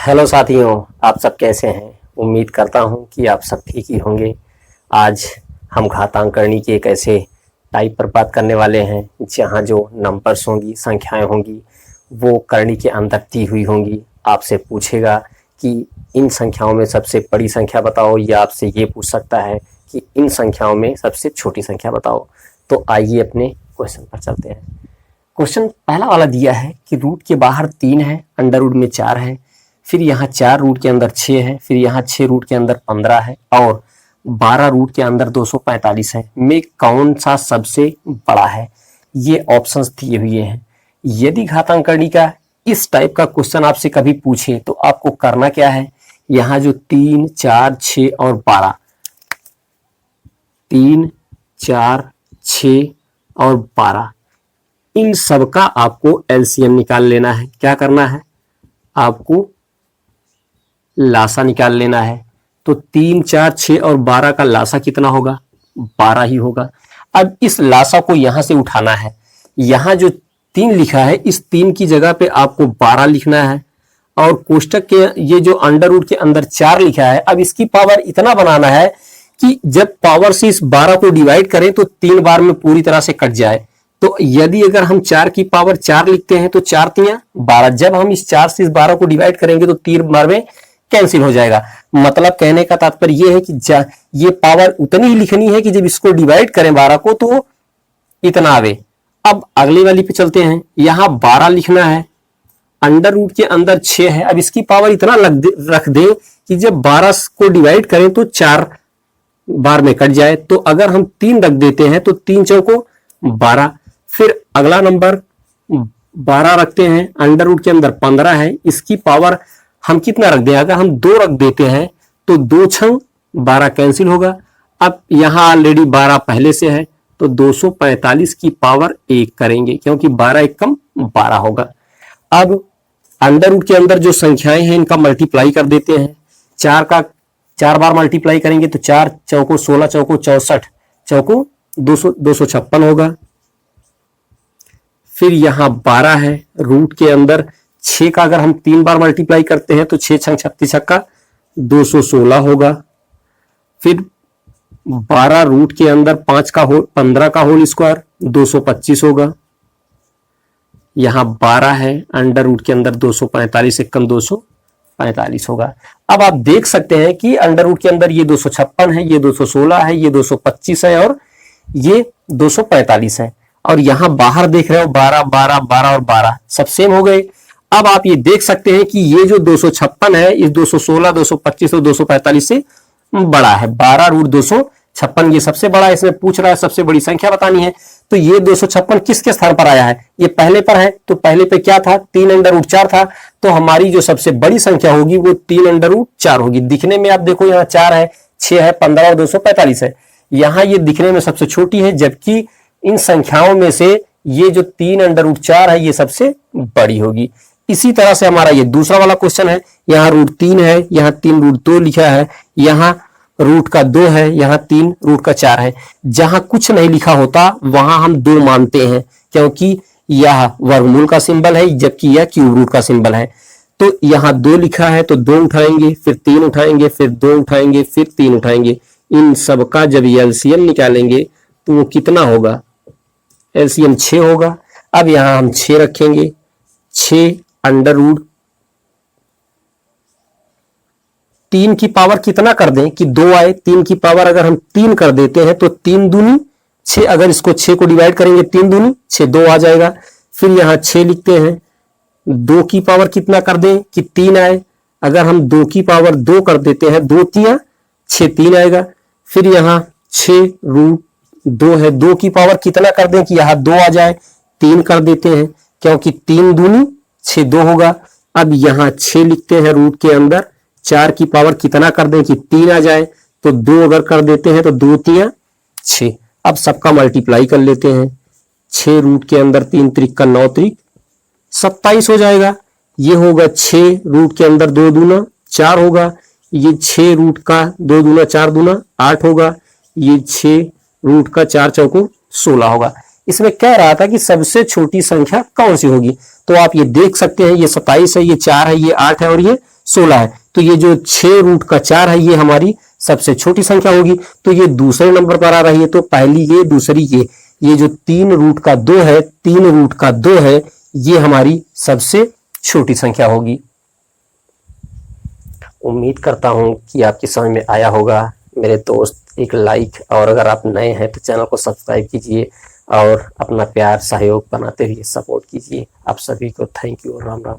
Hello साथियों, आप सब कैसे हैं। उम्मीद करता हूं कि आप सब ठीक ही होंगे। आज हम घातांकरणी के एक ऐसे टाइप पर बात करने वाले हैं जहां जो नंबर्स होंगी, संख्याएं होंगी, वो करणी के अंदर दी हुई होंगी। आपसे पूछेगा कि इन संख्याओं में सबसे बड़ी संख्या बताओ, या आपसे ये पूछ सकता है कि इन संख्याओं में सबसे छोटी संख्या बताओ। तो आइए अपने क्वेश्चन पर चलते हैं। क्वेश्चन पहला वाला दिया है कि रूट के बाहर 3 है, अंडर रूट में 4 है, फिर यहाँ 4 रूट के अंदर 6 है, फिर यहाँ 6 रूट के अंदर 15 है और 12 रूट के अंदर 245 है। में कौन सा सबसे बड़ा है? ये ऑप्शंस दिए हुए हैं। यदि घातांकरणी का इस टाइप का क्वेश्चन आपसे कभी पूछे तो आपको करना क्या है, यहाँ जो 3, 4, 6 और 12, 3, 4, 6 और 12, इन सब का आपको एलसीएम निकाल लेना है। क्या करना है? आपको लासा निकाल लेना है। तो 3, 4, 6 और 12 का लासा कितना होगा? 12 ही होगा। अब इस लासा को यहां से उठाना है। यहां जो 3 लिखा है, इस 3 की जगह पे आपको 12 लिखना है और कोष्टक के ये जो अंडर रूट के अंदर 4 लिखा है, अब इसकी पावर इतना बनाना है कि जब पावर से इस 12 को डिवाइड करें तो 3 बार में पूरी तरह से कट जाए। तो यदि अगर हम 4 की पावर 4 लिखते हैं तो 4 तिया 12, जब हम इस 4 से इस 12 को डिवाइड करेंगे तो 3 बार में कैंसिल हो जाएगा। मतलब कहने का तात्पर्य यह है कि ये पावर उतनी ही लिखनी है कि जब इसको डिवाइड करें 12 को तो इतना आवे। अब अगली वाली पे चलते हैं। यहां 12 लिखना है, अंडर रूट के अंदर 6 है। अब इसकी पावर इतना रख दे कि जब 12 को डिवाइड करें तो 4 बार में कट जाए। तो अगर हम 3 रख देते हैं तो 3 चौको 12। फिर अगला नंबर 12 रखते हैं, अंडर रूट के अंदर 15 है। इसकी पावर हम कितना रख दें? अगर हम 2 रख देते हैं तो 2 छंग 12 कैंसिल होगा। अब यहां ऑलरेडी 12 पहले से है तो 245 की पावर 1 करेंगे, क्योंकि 12 1 कम 12 होगा। अब अंडर रूट के अंदर जो संख्याएं हैं इनका मल्टीप्लाई कर देते हैं। 4 का 4 बार मल्टीप्लाई करेंगे तो 4 चौको 16, चौको 64, चौको 256 होगा। फिर यहां 12 है, रूट के अंदर 6 का अगर हम 3 बार मल्टीप्लाई करते हैं तो 6 छंग 36 का 216 होगा। फिर 12 रूट के अंदर 5 का होल 15 का होल स्क्वायर 225 होगा। यहां 12 है, अंडर रूट के अंदर 245 1 245 होगा। अब आप देख सकते हैं कि अंडर रूट के अंदर ये 256 है, ये 216 है, ये 225 है और ये 245 है। और यहां बाहर देख रहे हो 12 12 12 और 12 सब सेम हो गए। अब आप ये देख सकते हैं कि ये जो 256 है इस 216, 225 और 245 से बड़ा है। 12 रूट 256 ये सबसे बड़ा है। इसमें पूछ रहा है सबसे बड़ी संख्या बतानी है। तो ये 256 किसके स्थान पर आया है? ये पहले पर है। तो पहले पे क्या था? 3 अंडर रूट 4 था। तो हमारी जो सबसे बड़ी संख्या होगी वो 3 अंडर रूट 4 होगी। दिखने में आप देखो यहाँ 4 है, 6 है, 15 और 245 है। यहाँ ये दिखने में सबसे छोटी है, जबकि इन संख्याओं में से ये जो 3 अंडर रूट 4 है ये सबसे बड़ी होगी। इसी तरह से हमारा ये दूसरा वाला क्वेश्चन है। यहाँ रूट 3 है, यहाँ 3 रूट 2 लिखा है, यहाँ रूट का 2 है, यहाँ 3 रूट का 4 है। जहां कुछ नहीं लिखा होता वहां हम 2 मानते हैं, क्योंकि यह वर्गमूल का सिंबल है जबकि यह क्यूब रूट का सिंबल है। तो यहाँ 2 लिखा है तो 2 उठाएंगे, फिर 3 उठाएंगे, फिर 2 उठाएंगे, फिर 3 उठाएंगे। इन सबका जब एलसीएम निकालेंगे तो वो कितना होगा? एलसीएम 6 होगा। अब यहां हम 6 रखेंगे, 6 अंडर रूट 3 की पावर कितना कर दें कि 2 आए? 3 की पावर अगर हम 3 कर देते हैं तो 3 दूनी 6, अगर इसको 6 को डिवाइड करेंगे 3 दूनी 6, 2 आ जाएगा। फिर यहां 6 लिखते हैं, 2 की पावर कितना कर दें कि 3 आए? अगर हम 2 की पावर 2 कर देते हैं 2 तिया 6, 3 आएगा। फिर यहां 6 रूट 2 है, 2 की पावर कितना कर दें कि यहां 2 आ जाए? 3 कर देते हैं, क्योंकि 3 दूनी 6, 2 होगा। अब यहां 6 लिखते हैं, रूट के अंदर 4 की पावर कितना कर दें कि 3 आ जाए? तो 2 अगर कर देते हैं तो 2 तिया 6। अब सबका मल्टीप्लाई कर लेते हैं। 6 रूट के अंदर 3 त्रिक का 9 त्रिक 27 हो जाएगा। ये होगा 6 रूट के अंदर 2 दूना 4 होगा। ये 6 रूट का 2 दूना 4 दूना 8 होगा। ये 6 रूट का 4 चौको 16 होगा। इसमें कह रहा था कि सबसे छोटी संख्या कौन सी होगी। तो आप ये देख सकते हैं, ये 27 है, ये 4 है, ये 8 है और ये 16 है। तो ये जो 6 रूट का 4 है ये हमारी सबसे छोटी संख्या होगी। तो ये दूसरे नंबर पर आ रही है, तो पहली ये, दूसरी ये जो 3 रूट का 2 है, 3 रूट का 2 है, ये हमारी सबसे छोटी संख्या होगी। उम्मीद करता हूं कि आपकी समझ में आया होगा मेरे दोस्त। एक लाइक, और अगर आप नए हैं तो चैनल को सब्सक्राइब कीजिए और अपना प्यार सहयोग बनाते हुए सपोर्ट कीजिए। आप सभी को थैंक यू और राम राम।